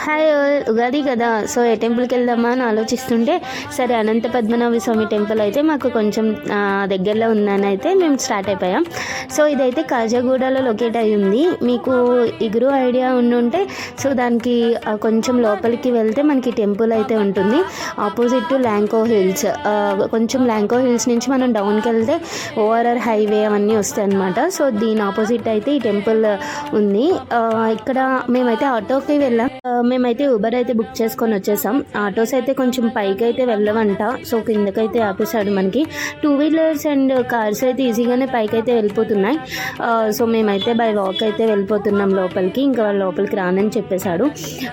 Hi Ugadi కదా, so ఏ టెంపుల్కి వెళ్దామా అని ఆలోచిస్తుంటే సరే అనంత పద్మనాభ స్వామి టెంపుల్ అయితే మాకు కొంచెం దగ్గరలో ఉందని అయితే మేము స్టార్ట్ అయిపోయాం. సో ఇదైతే కాజాగూడలో లొకేట్ అయి ఉంది. మీకు ఇగురు ఐడియా ఉండుంటే సో దానికి కొంచెం లోపలికి వెళ్తే మనకి టెంపుల్ అయితే ఉంటుంది. ఆపోజిట్ టు ల్యాంకో హిల్స్, కొంచెం ల్యాంకో హిల్స్ నుంచి మనం డౌన్కి వెళ్తే ఓఆర్ఆర్ హైవే అవన్నీ వస్తాయి అన్నమాట. సో దీని ఆపోజిట్ అయితే ఈ టెంపుల్ ఉంది. ఇక్కడ మేమైతే ఆటోకి వెళ్ళాం. మేమైతే ఊబర్ అయితే బుక్ చేసుకొని వచ్చేసాం. ఆటోస్ అయితే కొంచెం పైకి అయితే వెళ్ళవంట, సో కిందకైతే ఆపేశాడు. మనకి 2 వీలర్స్ అండ్ కార్స్ అయితే ఈజీగానే పైకి అయితే వెళ్ళిపోతున్నాయి. సో మేమైతే బై వాక్ అయితే వెళ్ళిపోతున్నాం లోపలికి. ఇంకా వాళ్ళు లోపలికి రానని చెప్పేశాడు.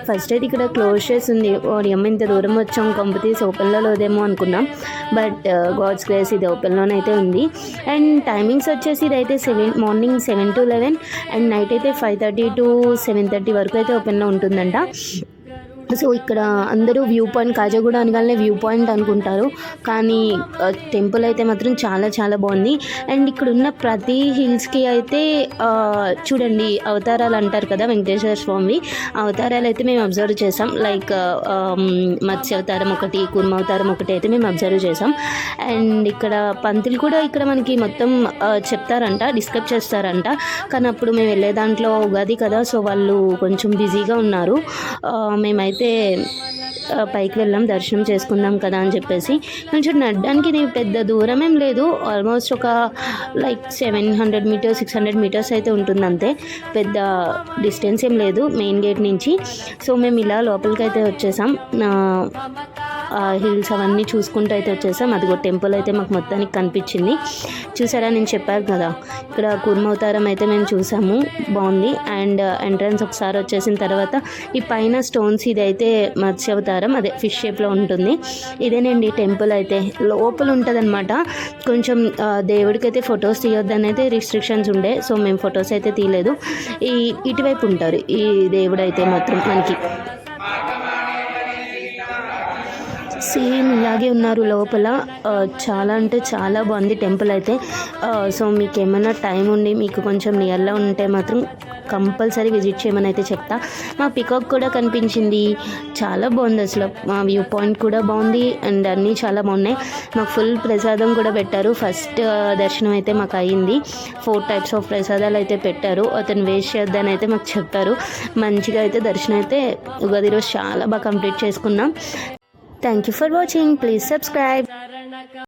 ఫస్ట్ అయితే ఇక్కడ క్లోజ్ చేసి ఉంది. అమ్మ ఇంత దూరం వచ్చాం, కంపెనీస్ ఓపెన్లో లేదేమో అనుకున్నాం. బట్ గాడ్స్ గ్రేస్ ఇది ఓపెన్లోనే అయితే ఉంది. అండ్ టైమింగ్స్ వచ్చేసి ఇదైతే మార్నింగ్ 7 to 11 అండ్ నైట్ అయితే 5:30 to 7:30 వరకు అయితే ఓపెన్లో ఉంటుందంట. సో ఇక్కడ అందరూ వ్యూ పాయింట్, కాజాగూడ అనగానే వ్యూ పాయింట్ అనుకుంటారు, కానీ టెంపుల్ అయితే మాత్రం చాలా చాలా బాగుంది. అండ్ ఇక్కడ ఉన్న ప్రతి హిల్స్కి అయితే చూడండి అవతారాలు అంటారు కదా వెంకటేశ్వర స్వామి, అవతారాలు అయితే మేము అబ్జర్వ్ చేసాం. లైక్ మత్స్య అవతారం ఒకటి, కూర్మ అవతారం ఒకటి అయితే మేము అబ్జర్వ్ చేసాం. అండ్ ఇక్కడ పంతులు కూడా ఇక్కడ మనకి మొత్తం చెప్తారంట, డిస్క్రైబ్ చేస్తారంట. కానీ అప్పుడు మేము వెళ్ళే దాంట్లో ఉగాది కదా, సో వాళ్ళు కొంచెం బిజీగా ఉన్నారు. మేమైతే పైకి వెళ్ళాం, దర్శనం చేసుకుందాం కదా అని చెప్పేసి. కొంచెం నడడానికి ఇది పెద్ద దూరం ఏం లేదు, ఆల్మోస్ట్ ఒక లైక్ 700 meters 600 meters అయితే ఉంటుంది అంతే, పెద్ద డిస్టెన్స్ ఏం లేదు మెయిన్ గేట్ నుంచి. సో మేము ఇలా లోపలికి అయితే వచ్చేసాం. హిల్స్ అవన్నీ చూసుకుంటూ అయితే వచ్చేసాం. అదిగో టెంపుల్ అయితే మాకు మొత్తానికి కనిపించింది. చూసారా, నేను చెప్పాను కదా ఇక్కడ కూర్మావతారం అయితే మేము చూసాము, బాగుంది. అండ్ ఎంట్రన్స్ ఒకసారి వచ్చేసిన తర్వాత ఈ పైన స్టోన్స్ ఇదైతే మత్స్యావతారం, అదే ఫిష్ షేప్లో ఉంటుంది. ఇదేనండి టెంపుల్ అయితే లోపల ఉంటుంది అనమాట. కొంచెం దేవుడికి అయితే ఫొటోస్ తీయొద్దని అయితే రిస్ట్రిక్షన్స్ ఉండే, సో మేము ఫొటోస్ అయితే తీయలేదు. ఇటువైపు ఉంటారు ఈ దేవుడు అయితే మాత్రం మనకి సేమ్ ఇలాగే ఉన్నారు లోపల. చాలా అంటే చాలా బాగుంది టెంపుల్ అయితే. సో మీకు ఏమైనా టైం ఉండి మీకు కొంచెం నియర్లో ఉంటే మాత్రం కంపల్సరీ విజిట్ చేయమని అయితే చెప్తా. మా పికాక్ కూడా కనిపించింది, చాలా బాగుంది అసలు. మా వ్యూ పాయింట్ కూడా బాగుంది అండ్ అన్నీ చాలా బాగున్నాయి. మాకు ఫుల్ ప్రసాదం కూడా పెట్టారు. ఫస్ట్ దర్శనం అయితే మాకు అయ్యింది. 4 types ఆఫ్ ప్రసాదాలు అయితే పెట్టారు. అతను వేస్ట్ చేద్దని అయితే మాకు చెప్పారు. మంచిగా అయితే దర్శనం అయితే ఉగాది రోజు చాలా బాగా కంప్లీట్ చేసుకున్నాం. Thank you for watching. Please subscribe.